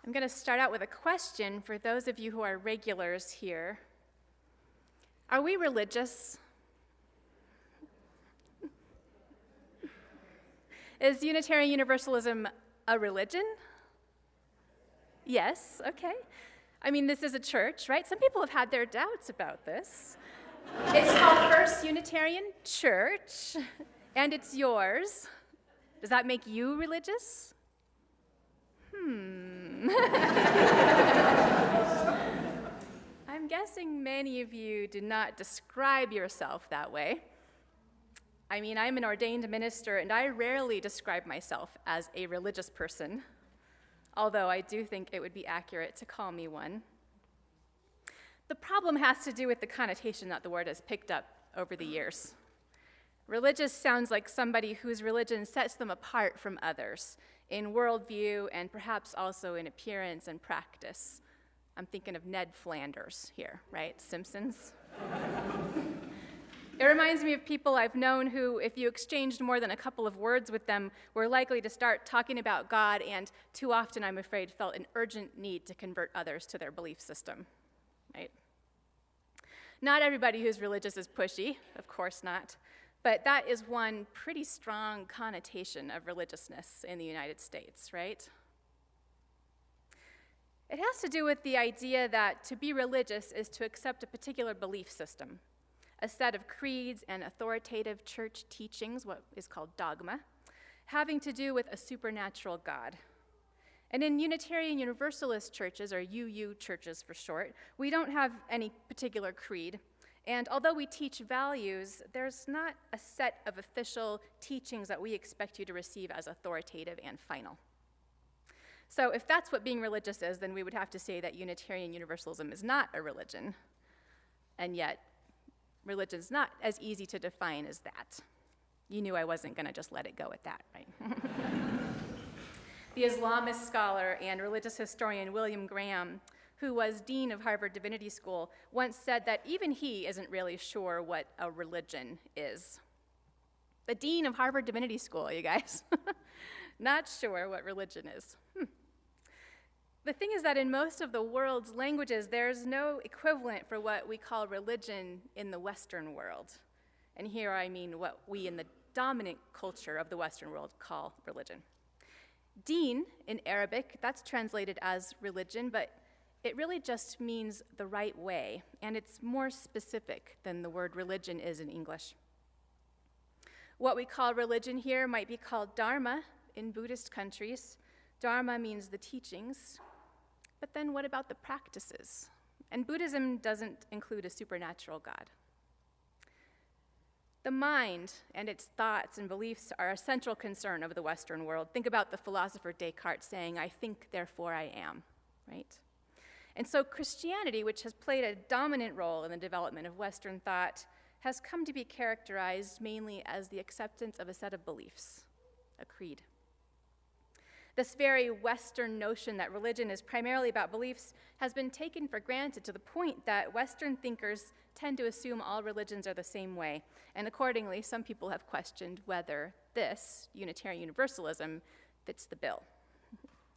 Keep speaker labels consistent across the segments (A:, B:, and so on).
A: I'm going to start out with a question for those of you who are regulars here. Are we religious? Is Unitarian Universalism a religion? Yes, okay. I mean, this is a church, right? Some people have had their doubts about this. It's called First Unitarian Church, and it's yours. Does that make you religious? I'm guessing many of you do not describe yourself that way. I mean, I'm an ordained minister, and I rarely describe myself as a religious person, although I do think it would be accurate to call me one. The problem has to do with the connotation that the word has picked up over the years. Religious sounds like somebody whose religion sets them apart from others in worldview and perhaps also in appearance and practice. I'm thinking of Ned Flanders here, right? Simpsons. It reminds me of people I've known who, if you exchanged more than a couple of words with them, were likely to start talking about God and too often, I'm afraid, felt an urgent need to convert others to their belief system, right? Not everybody who's religious is pushy, of course not, but that is one pretty strong connotation of religiousness in the United States, right? It has to do with the idea that to be religious is to accept a particular belief system, a set of creeds and authoritative church teachings, what is called dogma, having to do with a supernatural God. And in Unitarian Universalist churches, or UU churches for short, we don't have any particular creed. And although we teach values, there's not a set of official teachings that we expect you to receive as authoritative and final. So if that's what being religious is, then we would have to say that Unitarian Universalism is not a religion. And yet, religion's not as easy to define as that. You knew I wasn't going to just let it go at that, right? The Islamist scholar and religious historian William Graham, who was dean of Harvard Divinity School, once said that even he isn't really sure what a religion is. The dean of Harvard Divinity School, you guys. Not sure what religion is. The thing is that in most of the world's languages, there's no equivalent for what we call religion in the Western world. And here I mean what we in the dominant culture of the Western world call religion. Deen in Arabic, that's translated as religion, but it really just means the right way, and it's more specific than the word religion is in English. What we call religion here might be called dharma in Buddhist countries. Dharma means the teachings. But then what about the practices? And Buddhism doesn't include a supernatural God. The mind and its thoughts and beliefs are a central concern of the Western world. Think about the philosopher Descartes saying, "I think, therefore I am," right? And so Christianity, which has played a dominant role in the development of Western thought, has come to be characterized mainly as the acceptance of a set of beliefs, a creed. This very Western notion that religion is primarily about beliefs has been taken for granted to the point that Western thinkers tend to assume all religions are the same way. And accordingly, some people have questioned whether this, Unitarian Universalism, fits the bill.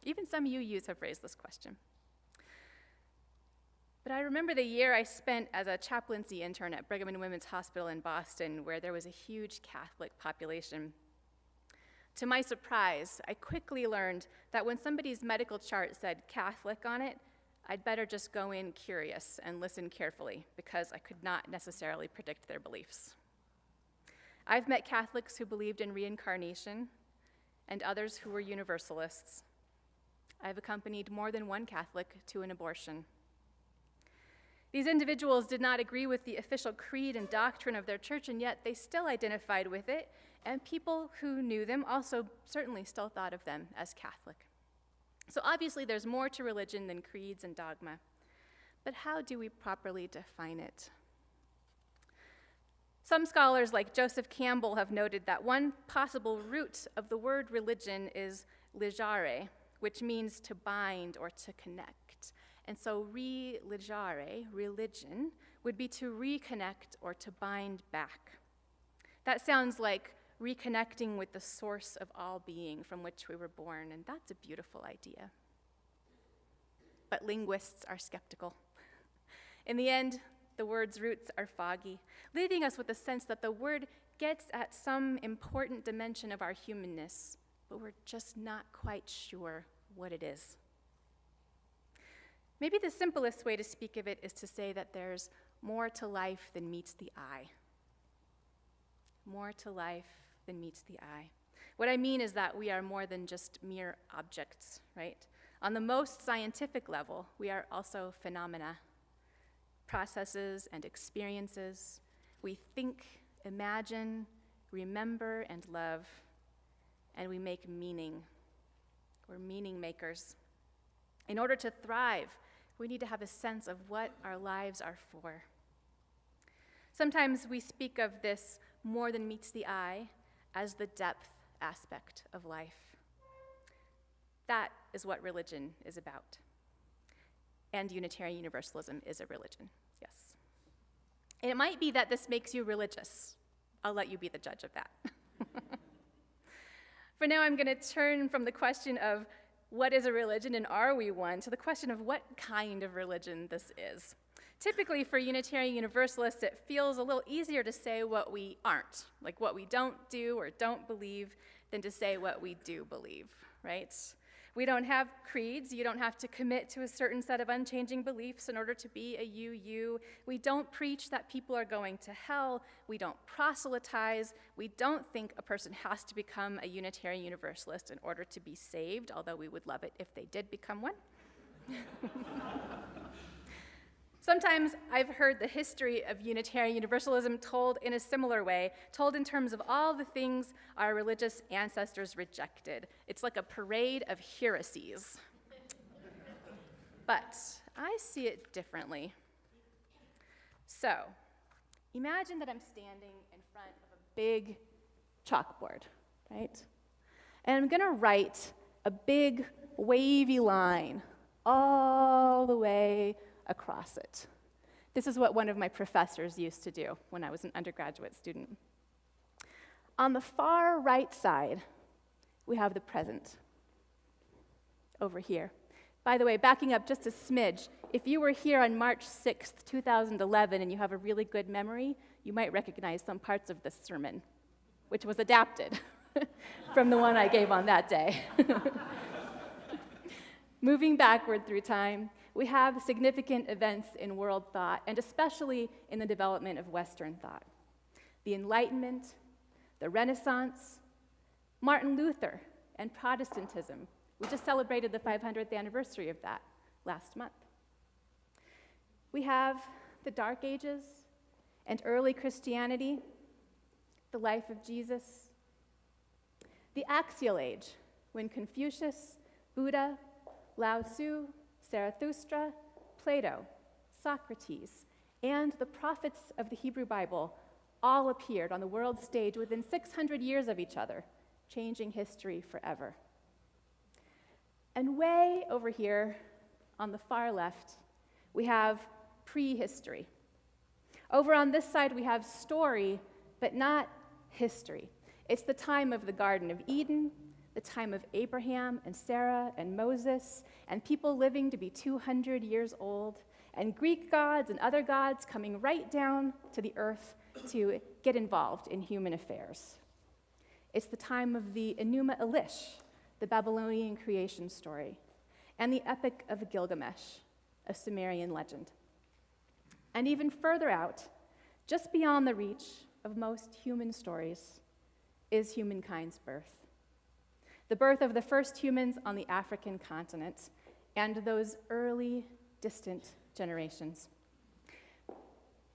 A: Even some UUs have raised this question. But I remember the year I spent as a chaplaincy intern at Brigham and Women's Hospital in Boston, where there was a huge Catholic population. To my surprise, I quickly learned that when somebody's medical chart said Catholic on it, I'd better just go in curious and listen carefully, because I could not necessarily predict their beliefs. I've met Catholics who believed in reincarnation and others who were Universalists. I've accompanied more than one Catholic to an abortion. These individuals did not agree with the official creed and doctrine of their church, and yet they still identified with it, and people who knew them also certainly still thought of them as Catholic. So obviously there's more to religion than creeds and dogma, but how do we properly define it? Some scholars like Joseph Campbell have noted that one possible root of the word religion is ligare, which means to bind or to connect. And so religare, religion, would be to reconnect or to bind back. That sounds like reconnecting with the source of all being from which we were born, and that's a beautiful idea. but linguists are skeptical. In the end, the word's roots are foggy, leaving us with the sense that the word gets at some important dimension of our humanness, but we're just not quite sure what it is. Maybe the simplest way to speak of it is to say that there's more to life than meets the eye. More to life than meets the eye. What I mean is that we are more than just mere objects, right? On the most scientific level, we are also phenomena, processes and experiences. We think, imagine, remember, and love, and we make meaning. We're meaning makers. In order to thrive, we need to have a sense of what our lives are for. Sometimes we speak of this more than meets the eye as the depth aspect of life. That is what religion is about. And Unitarian Universalism is a religion, yes. And it might be that this makes you religious. I'll let you be the judge of that. For now, I'm going to turn from the question of what is a religion and are we one to the question of what kind of religion this is. Typically, for Unitarian Universalists, it feels a little easier to say what we aren't, like what we don't do or don't believe, than to say what we do believe, right? We don't have creeds. You don't have to commit to a certain set of unchanging beliefs in order to be a you. We don't preach that people are going to hell. We don't proselytize. We don't think a person has to become a Unitarian Universalist in order to be saved, although we would love it if they did become one. Sometimes I've heard the history of Unitarian Universalism told in a similar way, told in terms of all the things our religious ancestors rejected. It's like a parade of heresies. But I see it differently. So, imagine that I'm standing in front of a big chalkboard, right? And I'm going to write a big wavy line all the way across it. This is what one of my professors used to do when I was an undergraduate student. On the far right side, we have the present over here. By the way, backing up just a smidge, if you were here on March 6th, 2011, and you have a really good memory, you might recognize some parts of this sermon, which was adapted from the one I gave on that day. Moving backward through time, we have significant events in world thought, and especially in the development of Western thought. The Enlightenment, the Renaissance, Martin Luther, and Protestantism. We just celebrated the 500th anniversary of that last month. We have the Dark Ages and early Christianity, the life of Jesus, the Axial Age, when Confucius, Buddha, Lao Tzu, Zarathustra, Plato, Socrates, and the prophets of the Hebrew Bible all appeared on the world stage within 600 years of each other, changing history forever. And way over here, on the far left, we have prehistory. Over on this side, we have story, but not history. It's the time of the Garden of Eden, the time of Abraham and Sarah and Moses, and people living to be 200 years old, and Greek gods and other gods coming right down to the earth to get involved in human affairs. It's the time of the Enuma Elish, the Babylonian creation story, and the Epic of Gilgamesh, a Sumerian legend. And even further out, just beyond the reach of most human stories, is humankind's birth. The birth of the first humans on the African continent and those early, distant generations.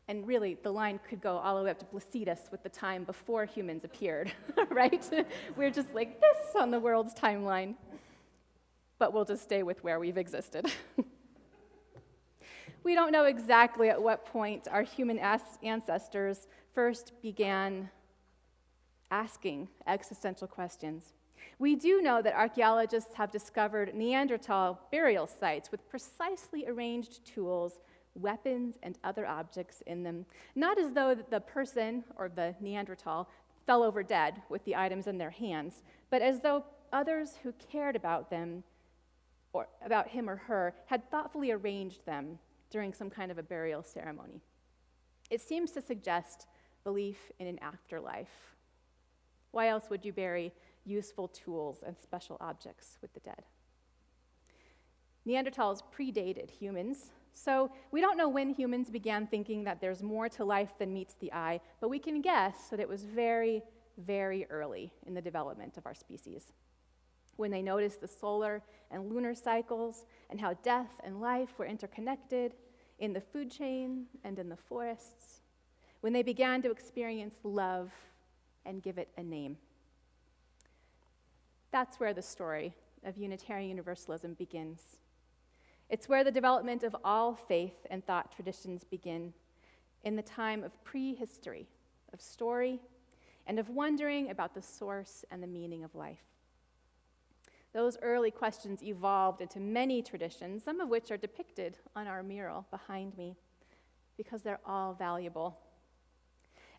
A: And really, the line could go all the way up to Placidus with the time before humans appeared, right? We're just like this on the world's timeline. But we'll just stay with where we've existed. We don't know exactly at what point our human ancestors first began asking existential questions. We do know that archaeologists have discovered Neanderthal burial sites with precisely arranged tools, weapons, and other objects in them, not as though the person, or the Neanderthal, fell over dead with the items in their hands, but as though others who cared about them or about him or her, had thoughtfully arranged them during some kind of a burial ceremony. It seems to suggest belief in an afterlife. Why else would you bury useful tools and special objects with the dead? Neanderthals predated humans, so we don't know when humans began thinking that there's more to life than meets the eye, but we can guess that it was very, very early in the development of our species, when they noticed the solar and lunar cycles and how death and life were interconnected in the food chain and in the forests, when they began to experience love and give it a name. That's where the story of Unitarian Universalism begins. It's where the development of all faith and thought traditions begin, in the time of prehistory, of story, and of wondering about the source and the meaning of life. Those early questions evolved into many traditions, some of which are depicted on our mural behind me, because they're all valuable.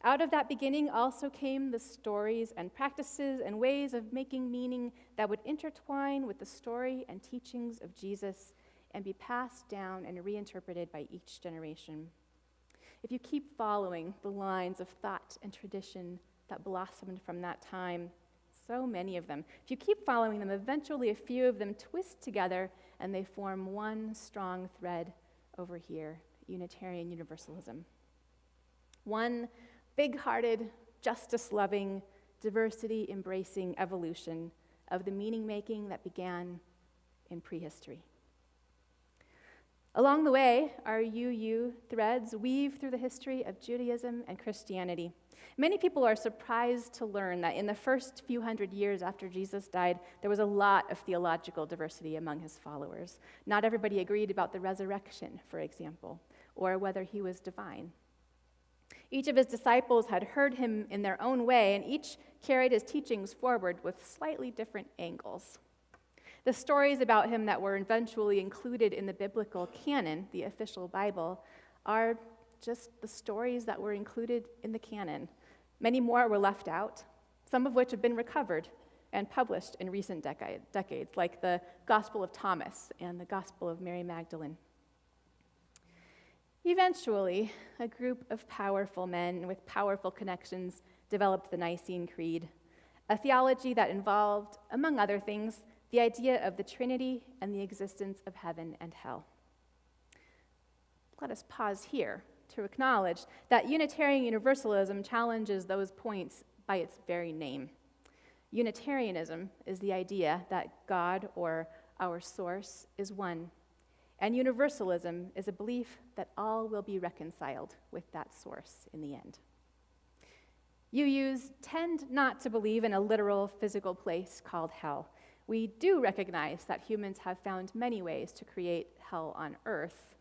A: Out of that beginning also came the stories and practices and ways of making meaning that would intertwine with the story and teachings of Jesus and be passed down and reinterpreted by each generation. If you keep following the lines of thought and tradition that blossomed from that time, so many of them, if you keep following them, eventually a few of them twist together and they form one strong thread over here, Unitarian Universalism. One big-hearted, justice-loving, diversity-embracing evolution of the meaning-making that began in prehistory. Along the way, our UU threads weave through the history of Judaism and Christianity. Many people are surprised to learn that in the first few hundred years after Jesus died, there was a lot of theological diversity among his followers. Not everybody agreed about the resurrection, for example, or whether he was divine. Each of his disciples had heard him in their own way, and each carried his teachings forward with slightly different angles. The stories about him that were eventually included in the biblical canon, the official Bible, are just the stories that were included in the canon. Many more were left out, some of which have been recovered and published in recent decades, like the Gospel of Thomas and the Gospel of Mary Magdalene. Eventually, a group of powerful men with powerful connections developed the Nicene Creed, a theology that involved, among other things, the idea of the Trinity and the existence of heaven and hell. Let us pause here to acknowledge that Unitarian Universalism challenges those points by its very name. Unitarianism is the idea that God, or our source, is one, and universalism is a belief that all will be reconciled with that source in the end. UUs tend not to believe in a literal physical place called hell. We do recognize that humans have found many ways to create hell on earth,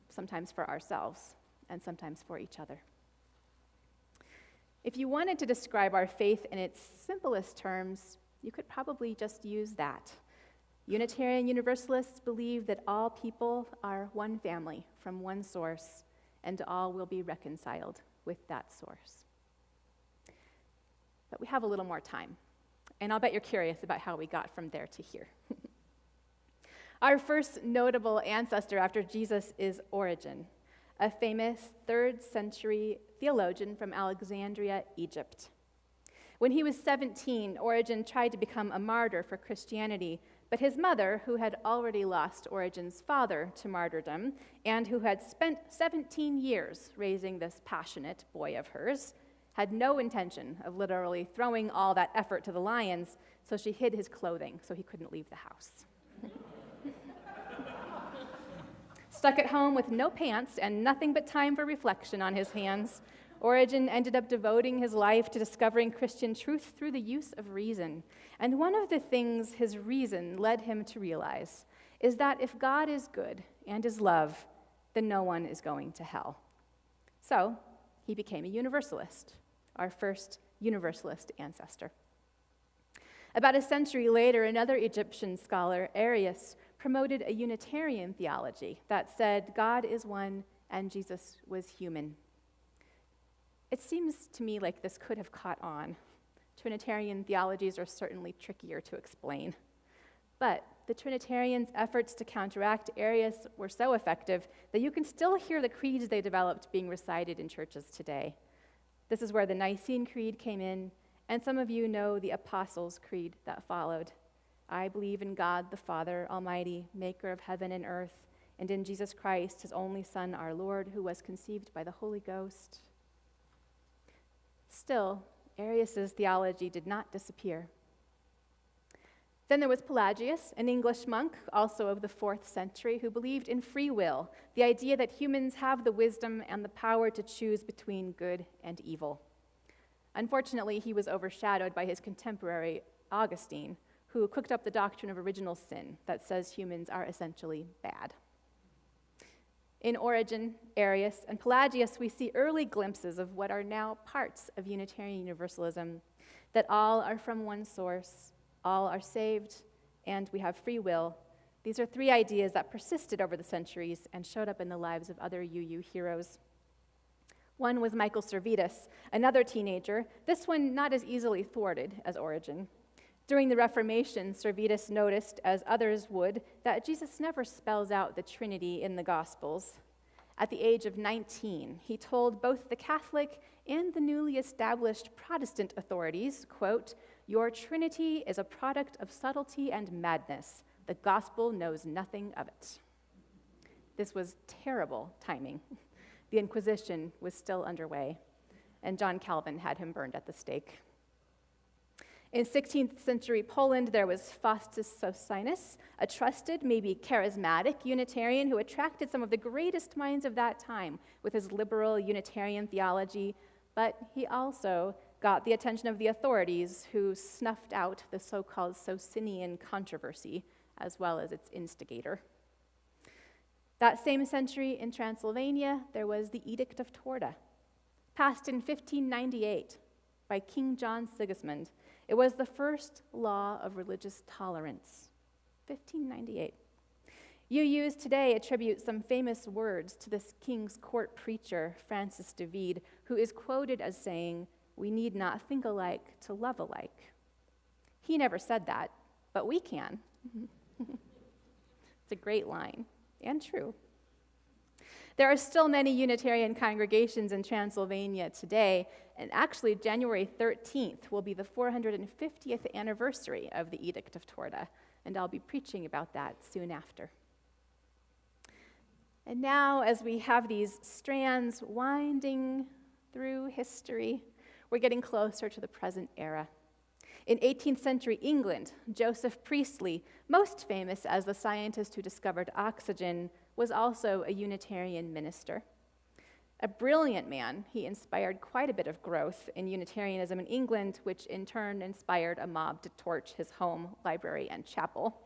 A: sometimes for ourselves and sometimes for each other. If you wanted to describe our faith in its simplest terms, you could probably just use that. Unitarian Universalists believe that all people are one family from one source, and all will be reconciled with that source. But we have a little more time, and I'll bet you're curious about how we got from there to here. Our first notable ancestor after Jesus is Origen, a famous 3rd century theologian from Alexandria, Egypt. When he was 17, Origen tried to become a martyr for Christianity, but his mother, who had already lost Origen's father to martyrdom, and who had spent 17 years raising this passionate boy of hers, had no intention of literally throwing all that effort to the lions, so she hid his clothing so he couldn't leave the house. Stuck at home with no pants and nothing but time for reflection on his hands, Origen ended up devoting his life to discovering Christian truth through the use of reason. And one of the things his reason led him to realize is that if God is good and is love, then no one is going to hell. So he became a Universalist, our first Universalist ancestor. About a century later, another Egyptian scholar, Arius, promoted a Unitarian theology that said God is one and Jesus was human. It seems to me like this could have caught on. Trinitarian theologies are certainly trickier to explain. But the Trinitarians' efforts to counteract Arius were so effective that you can still hear the creeds they developed being recited in churches today. This is where the Nicene Creed came in, and some of you know the Apostles' Creed that followed. I believe in God the Father Almighty, maker of heaven and earth, and in Jesus Christ, his only Son, our Lord, who was conceived by the Holy Ghost. Still, Arius' theology did not disappear. Then there was Pelagius, an English monk, also of the 4th century, who believed in free will, the idea that humans have the wisdom and the power to choose between good and evil. Unfortunately, he was overshadowed by his contemporary Augustine, who cooked up the doctrine of original sin that says humans are essentially bad. In Origen, Arius, and Pelagius, we see early glimpses of what are now parts of Unitarian Universalism, that all are from one source, all are saved, and we have free will. These are 3 ideas that persisted over the centuries and showed up in the lives of other UU heroes. One was Michael Servetus, another teenager, this one not as easily thwarted as Origen. During the Reformation, Servetus noticed, as others would, that Jesus never spells out the Trinity in the Gospels. At the age of 19, he told both the Catholic and the newly established Protestant authorities, quote, "Your Trinity is a product of subtlety and madness. The gospel knows nothing of it." This was terrible timing. The Inquisition was still underway, and John Calvin had him burned at the stake. In 16th century Poland, there was Faustus Socinus, a trusted, maybe charismatic Unitarian who attracted some of the greatest minds of that time with his liberal Unitarian theology, but he also got the attention of the authorities, who snuffed out the so-called Socinian controversy, as well as its instigator. That same century in Transylvania, there was the Edict of Torta, passed in 1598 by King John Sigismund. It was the first law of religious tolerance, 1598. UUs today attribute some famous words to this King's Court preacher, Francis de Vide, who is quoted as saying, "We need not think alike to love alike." He never said that, but we can. It's a great line, and true. There are still many Unitarian congregations in Transylvania today, and actually January 13th will be the 450th anniversary of the Edict of Torta, and I'll be preaching about that soon after. And now, as we have these strands winding through history, we're getting closer to the present era. In 18th century England, Joseph Priestley, most famous as the scientist who discovered oxygen, was also a Unitarian minister. A brilliant man, he inspired quite a bit of growth in Unitarianism in England, which in turn inspired a mob to torch his home, library, and chapel.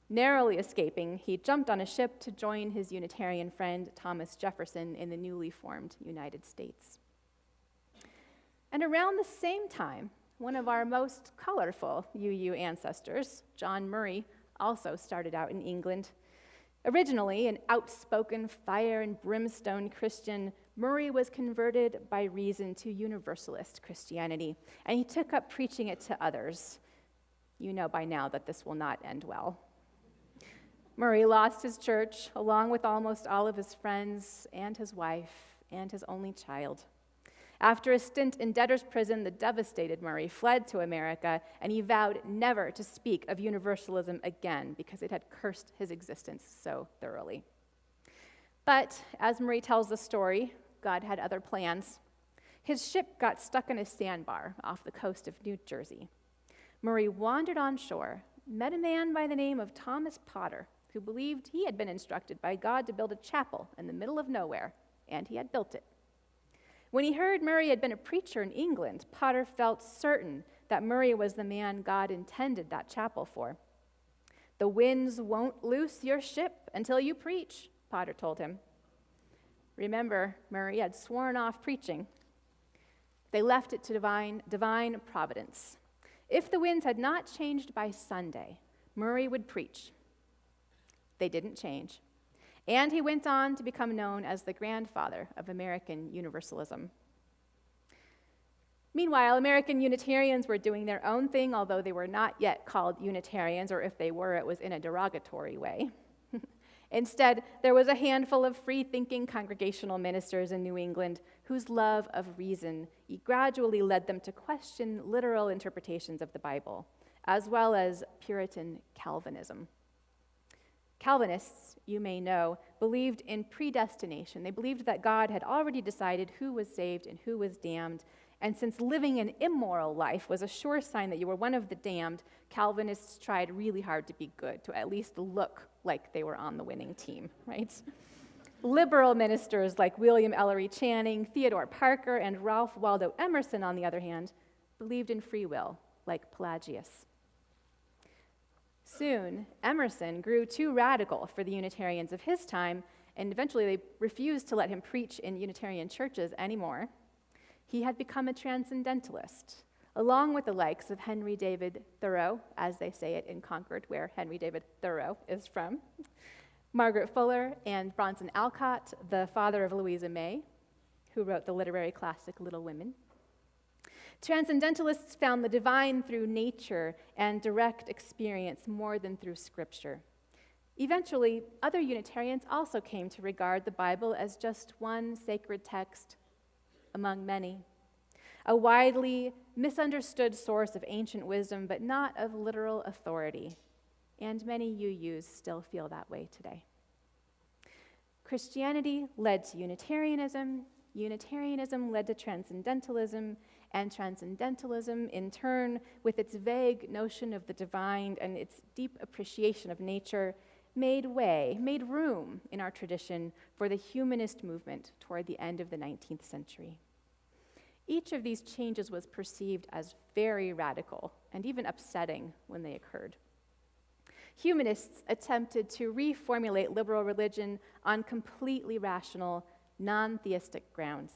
A: Narrowly escaping, he jumped on a ship to join his Unitarian friend Thomas Jefferson in the newly formed United States. And around the same time, one of our most colorful UU ancestors, John Murray, also started out in England. Originally an outspoken fire and brimstone Christian, Murray was converted by reason to Universalist Christianity, and he took up preaching it to others. You know by now that this will not end well. Murray lost his church, along with almost all of his friends and his wife and his only child. After a stint in debtor's prison, the devastated Murray fled to America, and he vowed never to speak of Universalism again because it had cursed his existence so thoroughly. But as Murray tells the story, God had other plans. His ship got stuck in a sandbar off the coast of New Jersey. Murray wandered on shore, met a man by the name of Thomas Potter, who believed he had been instructed by God to build a chapel in the middle of nowhere, and he had built it. When he heard Murray had been a preacher in England, Potter felt certain that Murray was the man God intended that chapel for. "The winds won't loose your ship until you preach," Potter told him. Remember, Murray had sworn off preaching. They left it to divine providence. If the winds had not changed by Sunday, Murray would preach. They didn't change. And he went on to become known as the grandfather of American Universalism. Meanwhile, American Unitarians were doing their own thing, although they were not yet called Unitarians, or if they were, it was in a derogatory way. Instead, there was a handful of free-thinking congregational ministers in New England whose love of reason gradually led them to question literal interpretations of the Bible, as well as Puritan Calvinism. Calvinists, you may know, believed in predestination. They believed that God had already decided who was saved and who was damned, and since living an immoral life was a sure sign that you were one of the damned, Calvinists tried really hard to be good, to at least look like they were on the winning team, right? Liberal ministers like William Ellery Channing, Theodore Parker, and Ralph Waldo Emerson, on the other hand, believed in free will, like Pelagius. Soon, Emerson grew too radical for the Unitarians of his time, and eventually they refused to let him preach in Unitarian churches anymore. He had become a transcendentalist, along with the likes of Henry David Thoreau, as they say it in Concord, where Henry David Thoreau is from, Margaret Fuller, and Bronson Alcott, the father of Louisa May, who wrote the literary classic Little Women. Transcendentalists found the divine through nature and direct experience more than through scripture. Eventually, other Unitarians also came to regard the Bible as just one sacred text among many, a widely misunderstood source of ancient wisdom, but not of literal authority. And many UUs still feel that way today. Christianity led to Unitarianism, Unitarianism led to Transcendentalism, and Transcendentalism, in turn, with its vague notion of the divine and its deep appreciation of nature, made room in our tradition for the humanist movement toward the end of the 19th century. Each of these changes was perceived as very radical and even upsetting when they occurred. Humanists attempted to reformulate liberal religion on completely rational, non-theistic grounds.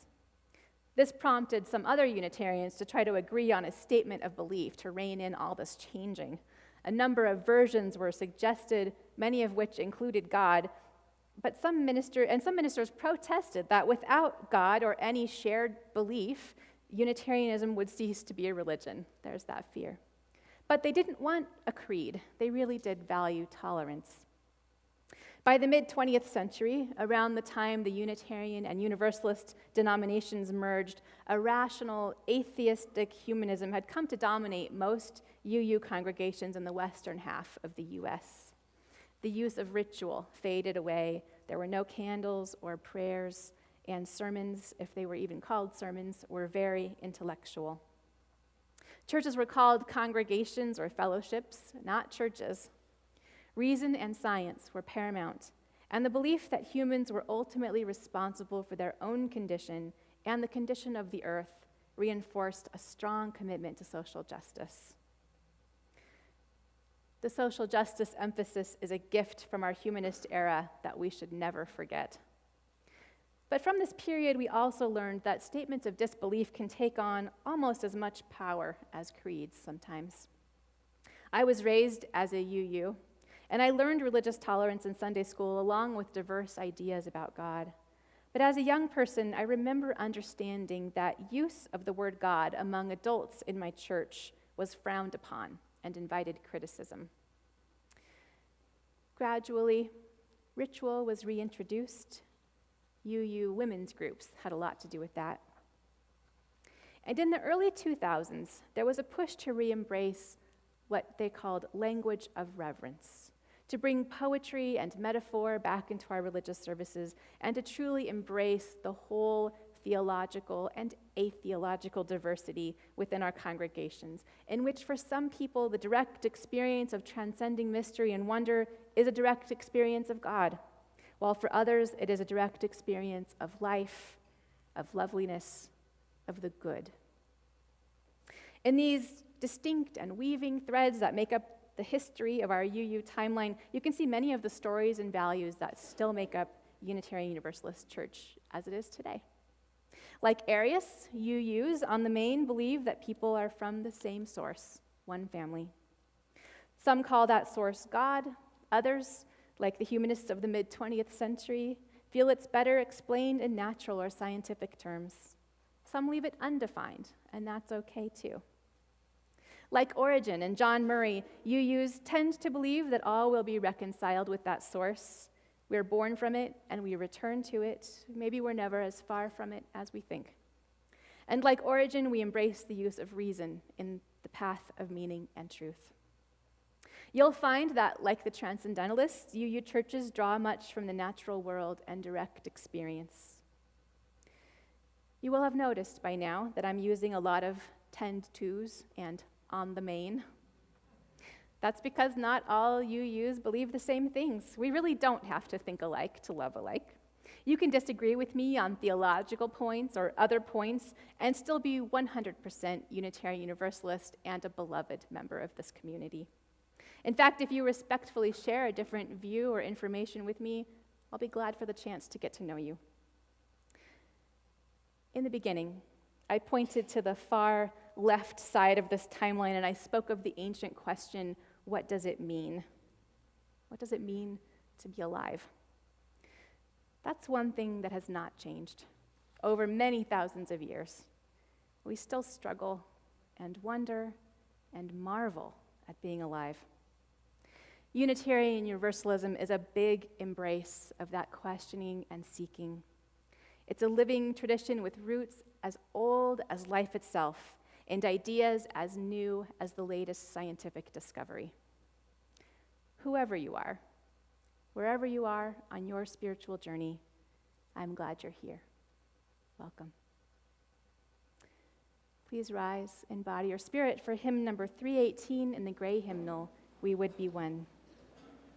A: This prompted some other Unitarians to try to agree on a statement of belief to rein in all this changing. A number of versions were suggested, many of which included God, but some ministers protested that without God or any shared belief, Unitarianism would cease to be a religion. There's that fear. But they didn't want a creed. They really did value tolerance. By the mid-20th century, around the time the Unitarian and Universalist denominations merged, a rational, atheistic humanism had come to dominate most UU congregations in the western half of the U.S. The use of ritual faded away. There were no candles or prayers, and sermons, if they were even called sermons, were very intellectual. Churches were called congregations or fellowships, not churches. Reason and science were paramount, and the belief that humans were ultimately responsible for their own condition and the condition of the earth reinforced a strong commitment to social justice. The social justice emphasis is a gift from our humanist era that we should never forget. But from this period, we also learned that statements of disbelief can take on almost as much power as creeds sometimes. I was raised as a UU, and I learned religious tolerance in Sunday school along with diverse ideas about God. But as a young person, I remember understanding that use of the word God among adults in my church was frowned upon and invited criticism. Gradually, ritual was reintroduced. UU women's groups had a lot to do with that. And in the early 2000s, there was a push to re-embrace what they called language of reverence, to bring poetry and metaphor back into our religious services, and to truly embrace the whole theological and atheological diversity within our congregations, in which for some people the direct experience of transcending mystery and wonder is a direct experience of God, while for others it is a direct experience of life, of loveliness, of the good. In these distinct and weaving threads that make up the history of our UU timeline, you can see many of the stories and values that still make up Unitarian Universalist Church as it is today. Like Arius, UUs on the main believe that people are from the same source, one family. Some call that source God. Others, like the humanists of the mid-20th century, feel it's better explained in natural or scientific terms. Some leave it undefined, and that's okay too. Like Origen and John Murray, UUs tend to believe that all will be reconciled with that source. We're born from it, and we return to it. Maybe we're never as far from it as we think. And like Origen, we embrace the use of reason in the path of meaning and truth. You'll find that, like the Transcendentalists, UU churches draw much from the natural world and direct experience. You will have noticed by now that I'm using a lot of tend tos and on the main. That's because not all UUs believe the same things. We really don't have to think alike to love alike. You can disagree with me on theological points or other points and still be 100% Unitarian Universalist and a beloved member of this community. In fact, if you respectfully share a different view or information with me, I'll be glad for the chance to get to know you. In the beginning, I pointed to the far left side of this timeline and I spoke of the ancient question, what does it mean? What does it mean to be alive? That's one thing that has not changed. Over many thousands of years, we still struggle and wonder and marvel at being alive. Unitarian Universalism is a big embrace of that questioning and seeking. It's a living tradition with roots as old as life itself and ideas as new as the latest scientific discovery. Whoever you are, wherever you are on your spiritual journey, I'm glad you're here. Welcome. Please rise in body or spirit for hymn number 318 in the gray hymnal, We Would Be One.